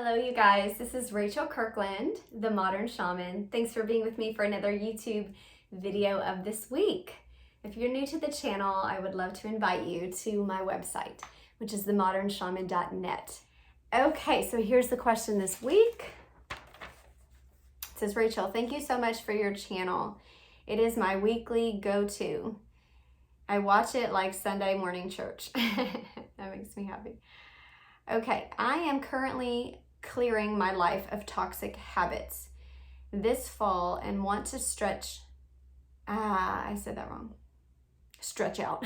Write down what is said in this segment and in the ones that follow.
Hello, you guys. This is Rachel Kirkland, the Modern Shaman. Thanks for being with me for another YouTube video of this week. If you're new to the channel, I would love to invite you to my website, which is themodernshaman.net. Okay, so here's the question this week. It says, Rachel, thank you so much for your channel. It is my weekly go-to. I watch it like Sunday morning church. That makes me happy. Okay, I am currently clearing my life of toxic habits this fall and want to stretch, I said that wrong. Stretch out.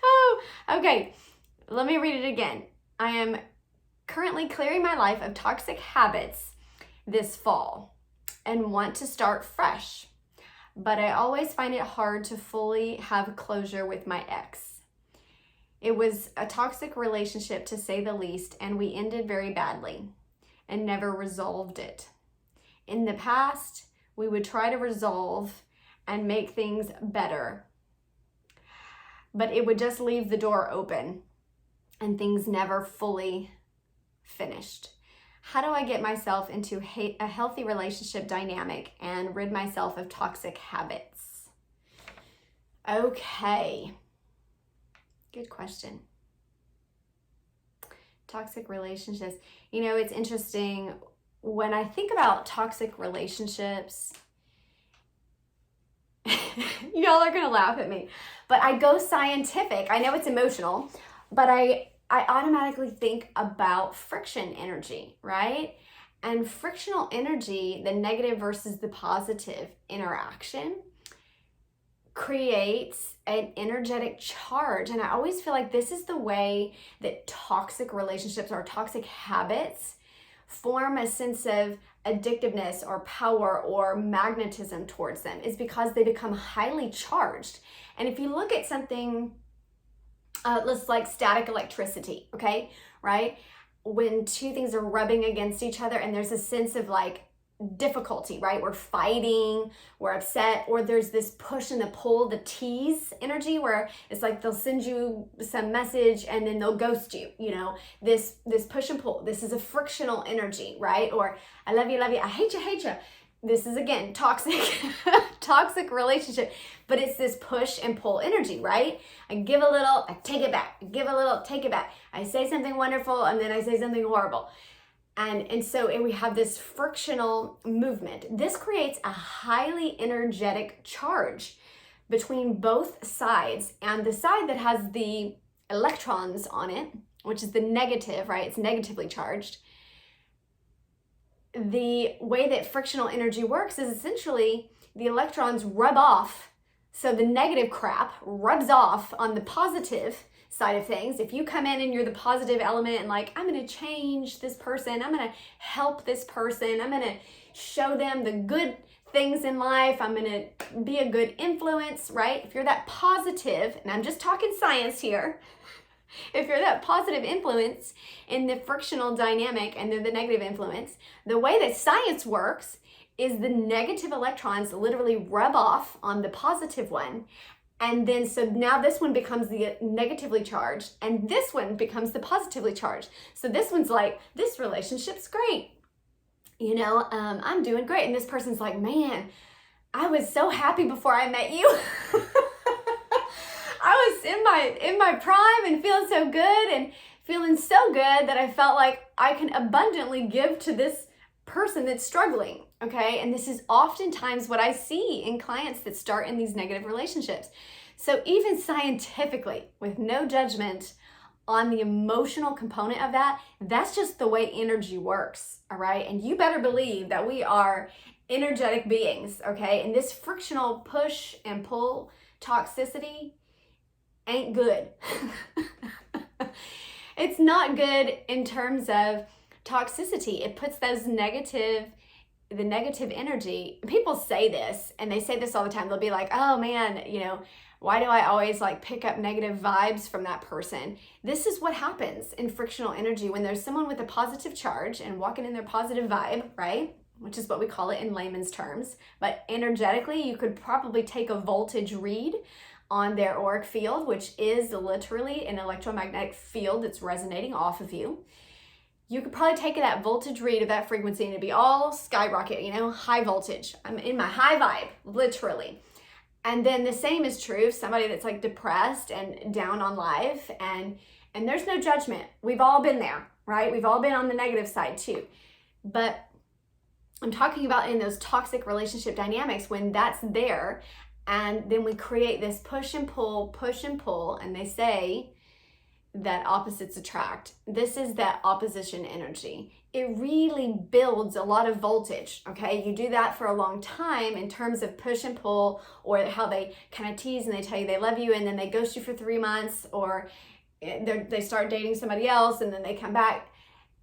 Oh, okay, let me read it again. I am currently clearing my life of toxic habits this fall and want to start fresh, but I always find it hard to fully have closure with my ex. It was a toxic relationship, to say the least, and we ended very badly and never resolved it. In the past, we would try to resolve and make things better, but it would just leave the door open and things never fully finished. How do I get myself into a healthy relationship dynamic and rid myself of toxic habits? Okay. Good question. Toxic relationships. You know, it's interesting. When I think about toxic relationships, y'all are going to laugh at me, but I go scientific. I know it's emotional, but I automatically think about friction energy, right? And frictional energy, the negative versus the positive interaction, creates an energetic charge. And I always feel like this is the way that toxic relationships or toxic habits form a sense of addictiveness or power or magnetism towards them, is because they become highly charged. And if you look at something, let's like static electricity, okay, right? When two things are rubbing against each other and there's a sense of like difficulty, right? We're fighting, we're upset, or there's this push and the pull, the tease energy, where it's like they'll send you some message and then they'll ghost you, you know, this push and pull. This is a frictional energy, right? Or I love you, I hate you. This is, again, toxic, toxic relationship, but it's this push and pull energy, right? I give a little, I take it back. I give a little, take it back. I say something wonderful and then I say something horrible. And so we have this frictional movement. This creates a highly energetic charge between both sides. And the side that has the electrons on it, which is the negative, right? It's negatively charged. The way that frictional energy works is essentially the electrons rub off. So the negative crap rubs off on the positive side of things. If you come in and you're the positive element and like, I'm going to change this person, I'm going to help this person, I'm going to show them the good things in life, I'm going to be a good influence, right? If you're that positive, and I'm just talking science here, if you're that positive influence in the frictional dynamic and they're the negative influence, the way that science works is the negative electrons literally rub off on the positive one. And then, so now this one becomes the negatively charged and this one becomes the positively charged. So this one's like, this relationship's great. You know, I'm doing great. And this person's like, man, I was so happy before I met you. I was in my prime and feeling so good and feeling so good that I felt like I can abundantly give to this person that's struggling. Okay, and this is oftentimes what I see in clients that start in these negative relationships. So even scientifically, with no judgment on the emotional component of that, that's just the way energy works, all right? And you better believe that we are energetic beings, okay? And this frictional push and pull toxicity ain't good. It's not good in terms of toxicity. It puts those the negative energy. People say this, and they say this all the time. They'll be like, oh man, you know, why do I always like pick up negative vibes from that person? This is what happens in frictional energy when there's someone with a positive charge and walking in their positive vibe, right? Which is what we call it in layman's terms. But energetically, you could probably take a voltage read on their auric field, which is literally an electromagnetic field that's resonating off of you. you could probably take that voltage read of that frequency and it'd be all skyrocket, high voltage. I'm in my high vibe, literally. And then the same is true of somebody that's like depressed and down on life, and there's no judgment. We've all been there, right? We've all been on the negative side too. But I'm talking about in those toxic relationship dynamics when that's there, and then we create this push and pull, and they say that opposites attract. This is that opposition energy. It really builds a lot of voltage, okay? You do that for a long time in terms of push and pull, or how they kind of tease and they tell you they love you and then they ghost you for 3 months, or they start dating somebody else and then they come back.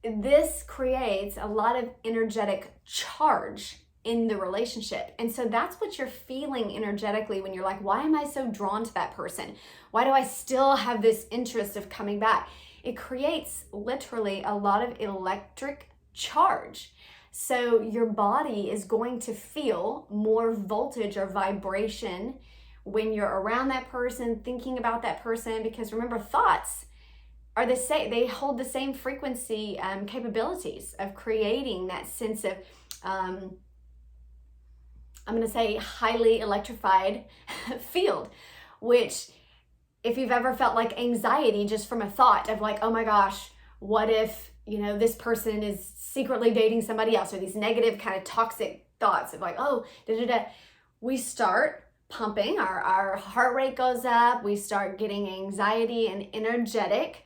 This creates a lot of energetic charge in the relationship. And so that's what you're feeling energetically when you're like, why am I so drawn to that person? Why do I still have this interest of coming back? It creates literally a lot of electric charge. So your body is going to feel more voltage or vibration when you're around that person, thinking about that person, because remember, thoughts are the same. They hold the same frequency capabilities of creating that sense of I'm going to say highly electrified field, which if you've ever felt like anxiety just from a thought of like, oh my gosh, what if, this person is secretly dating somebody else, or these negative kind of toxic thoughts of like, oh, we start pumping, our heart rate goes up, we start getting anxiety and energetic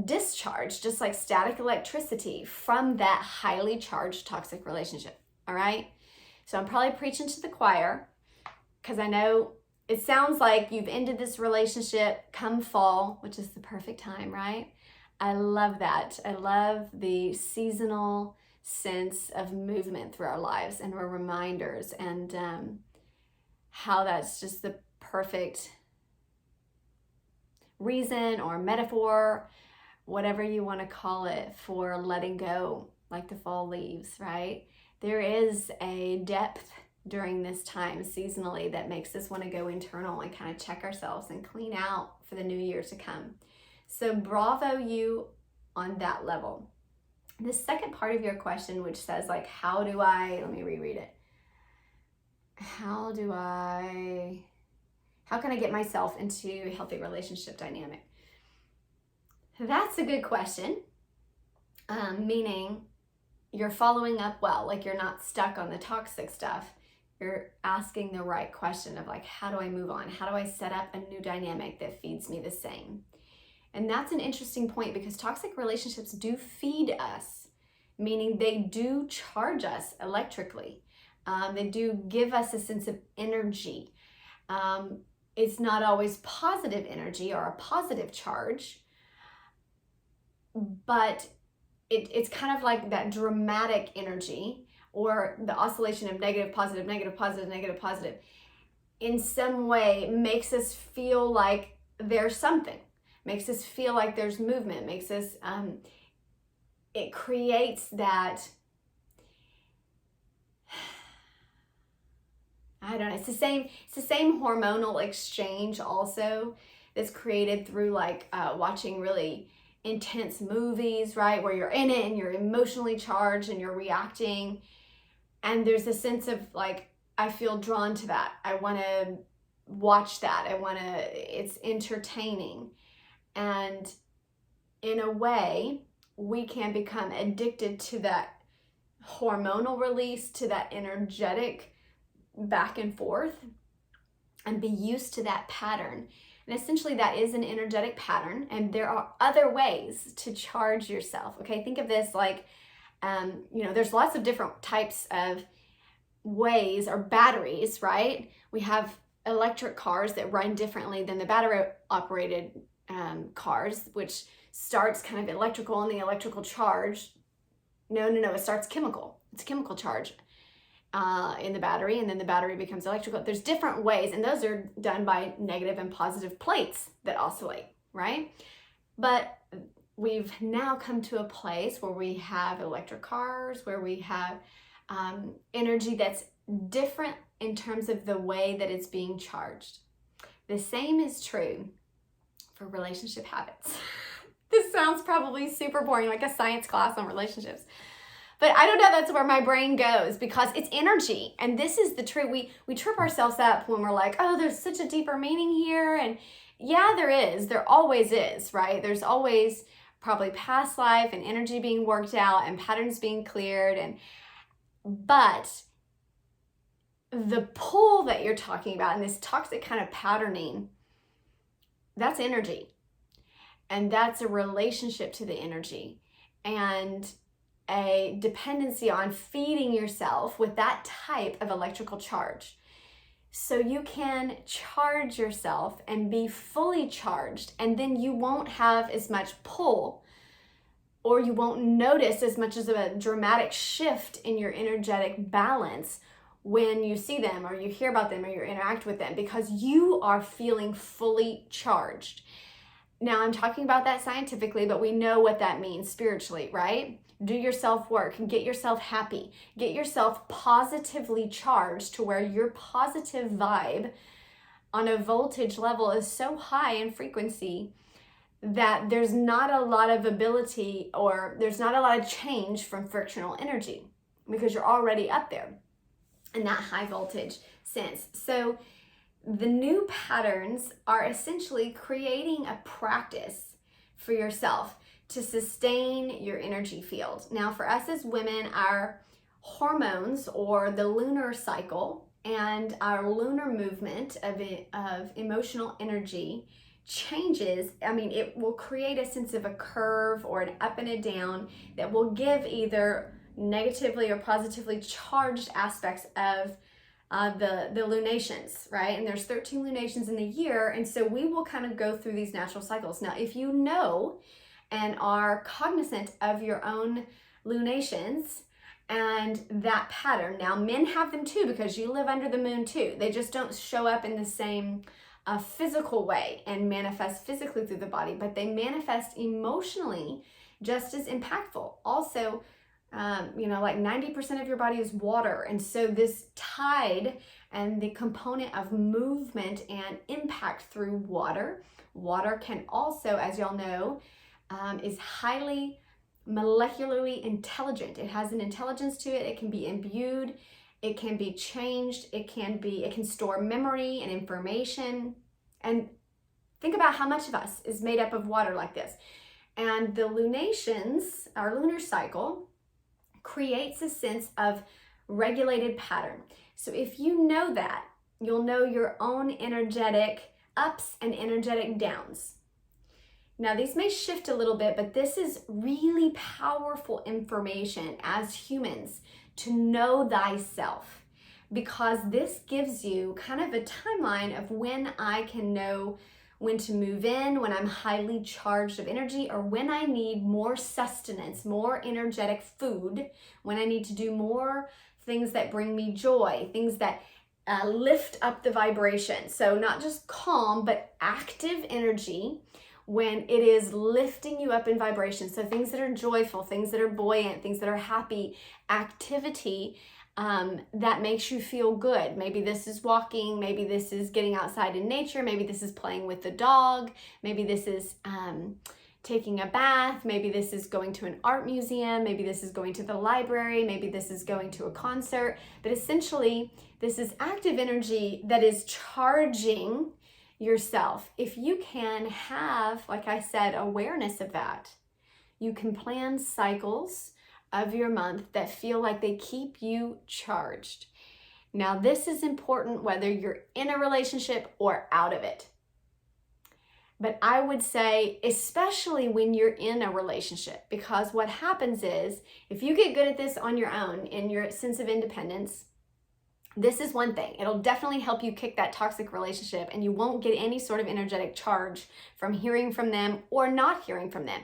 discharge, just like static electricity from that highly charged toxic relationship. All right. So I'm probably preaching to the choir, because I know it sounds like you've ended this relationship come fall, which is the perfect time, right? I love that. I love the seasonal sense of movement through our lives and our reminders, and how that's just the perfect reason or metaphor, whatever you want to call it, for letting go like the fall leaves, right? There is a depth during this time seasonally that makes us want to go internal and kind of check ourselves and clean out for the new year to come. So bravo you on that level. The second part of your question, which says like, let me reread it. How can I get myself into a healthy relationship dynamic? That's a good question. Meaning you're following up well, like you're not stuck on the toxic stuff. You're asking the right question of like, how do I move on? How do I set up a new dynamic that feeds me the same? And that's an interesting point, because toxic relationships do feed us, meaning they do charge us electrically. They do give us a sense of energy. It's not always positive energy or a positive charge, but it's kind of like that dramatic energy, or the oscillation of negative, positive, negative, positive, negative, positive, in some way makes us feel like there's something, makes us feel like there's movement, makes us, it creates that, I don't know, it's the same hormonal exchange also that's created through like watching really intense movies, right? Where you're in it and you're emotionally charged and you're reacting. And there's a sense of like, I feel drawn to that. I want to watch that. It's entertaining. And in a way, we can become addicted to that hormonal release, to that energetic back and forth, and be used to that pattern. And essentially that is an energetic pattern, and there are other ways to charge yourself. Okay, think of this like, there's lots of different types of ways, or batteries, right? We have electric cars that run differently than the battery operated cars, which starts kind of electrical, and the electrical charge, it starts chemical. It's a chemical charge in the battery, and then the battery becomes electrical. There's different ways, and those are done by negative and positive plates that oscillate, right? But we've now come to a place where we have electric cars, where we have energy that's different in terms of the way that it's being charged. The same is true for relationship habits. This sounds probably super boring, like a science class on relationships. But I don't know, that's where my brain goes because it's energy. And this is the truth. We trip ourselves up when we're like, oh, there's such a deeper meaning here. And yeah, there is. There always is, right? There's always probably past life and energy being worked out and patterns being cleared. But the pull that you're talking about and this toxic kind of patterning, that's energy. And that's a relationship to the energy and a dependency on feeding yourself with that type of electrical charge. So you can charge yourself and be fully charged, and then you won't have as much pull, or you won't notice as much as a dramatic shift in your energetic balance when you see them or you hear about them or you interact with them, because you are feeling fully charged. Now, I'm talking about that scientifically, but we know what that means spiritually, right? Do your self-work, get yourself happy, get yourself positively charged to where your positive vibe on a voltage level is so high in frequency that there's not a lot of ability or there's not a lot of change from frictional energy because you're already up there in that high voltage sense. So the new patterns are essentially creating a practice for yourself to sustain your energy field. Now, for us as women, our hormones or the lunar cycle and our lunar movement of emotional energy changes. I mean, it will create a sense of a curve or an up and a down that will give either negatively or positively charged aspects of the lunations, right? And there's 13 lunations in the year, and so we will kind of go through these natural cycles. Now, if you know and are cognizant of your own lunations and that pattern, now men have them too because you live under the moon too. They just don't show up in the same physical way and manifest physically through the body, but they manifest emotionally just as impactful. Also, like 90% of your body is water. And so this tide and the component of movement and impact through water can also, as y'all know, is highly molecularly intelligent. It has an intelligence to it. It can be imbued. It can be changed. It can store memory and information. And think about how much of us is made up of water like this. And the lunations, our lunar cycle, creates a sense of regulated pattern. So if you know that, you'll know your own energetic ups and energetic downs. Now, these may shift a little bit, but this is really powerful information as humans to know thyself, because this gives you kind of a timeline of when I can know when to move in, when I'm highly charged of energy, or when I need more sustenance, more energetic food, when I need to do more things that bring me joy, things that lift up the vibration. So not just calm, but active energy when it is lifting you up in vibration. So things that are joyful, things that are buoyant, things that are happy, activity that makes you feel good. Maybe this is walking, maybe this is getting outside in nature, maybe this is playing with the dog, maybe this is taking a bath, maybe this is going to an art museum, maybe this is going to the library, maybe this is going to a concert. But essentially, this is active energy that is charging yourself. If you can have, like I said, awareness of that, you can plan cycles of your month that feel like they keep you charged. Now, this is important whether you're in a relationship or out of it. But I would say, especially when you're in a relationship, because what happens is, if you get good at this on your own in your sense of independence, this is one thing. It'll definitely help you kick that toxic relationship, and you won't get any sort of energetic charge from hearing from them or not hearing from them.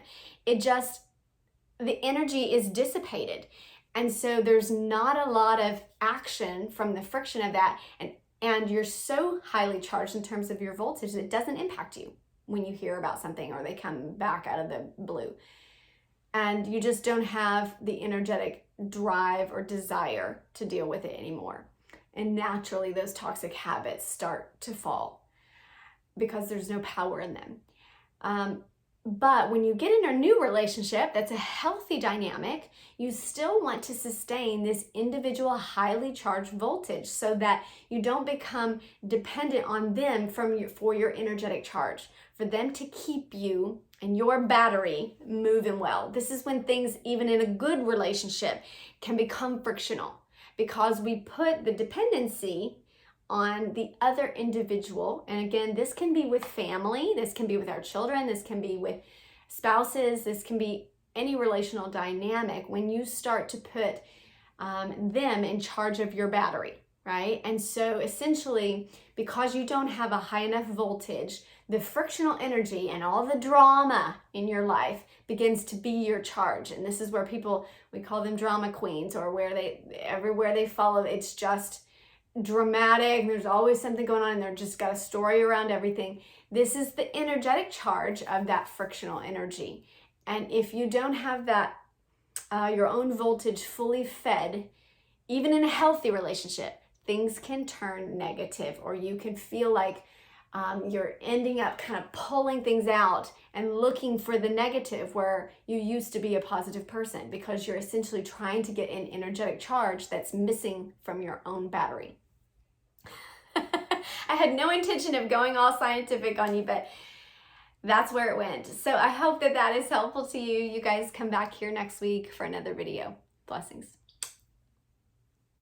The energy is dissipated. And so there's not a lot of action from the friction of that. And you're so highly charged in terms of your voltage that it doesn't impact you when you hear about something or they come back out of the blue. And you just don't have the energetic drive or desire to deal with it anymore. And naturally, those toxic habits start to fall because there's no power in them. But when you get in a new relationship that's a healthy dynamic, you still want to sustain this individual highly charged voltage so that you don't become dependent on them for your energetic charge, for them to keep you and your battery moving well. This is when things, even in a good relationship, can become frictional because we put the dependency on the other individual. And again, this can be with family, this can be with our children, this can be with spouses, this can be any relational dynamic when you start to put them in charge of your battery, right? And so essentially, because you don't have a high enough voltage, the frictional energy and all the drama in your life begins to be your charge. And this is where we call them drama queens, or everywhere they follow, it's just dramatic. There's always something going on and they're just got a story around everything. This is the energetic charge of that frictional energy. And if you don't have that, your own voltage fully fed, even in a healthy relationship, things can turn negative, or you can feel like you're ending up kind of pulling things out and looking for the negative where you used to be a positive person, because you're essentially trying to get an energetic charge that's missing from your own battery. I had no intention of going all scientific on you, but that's where it went. So I hope that is helpful to you. You guys come back here next week for another video. Blessings.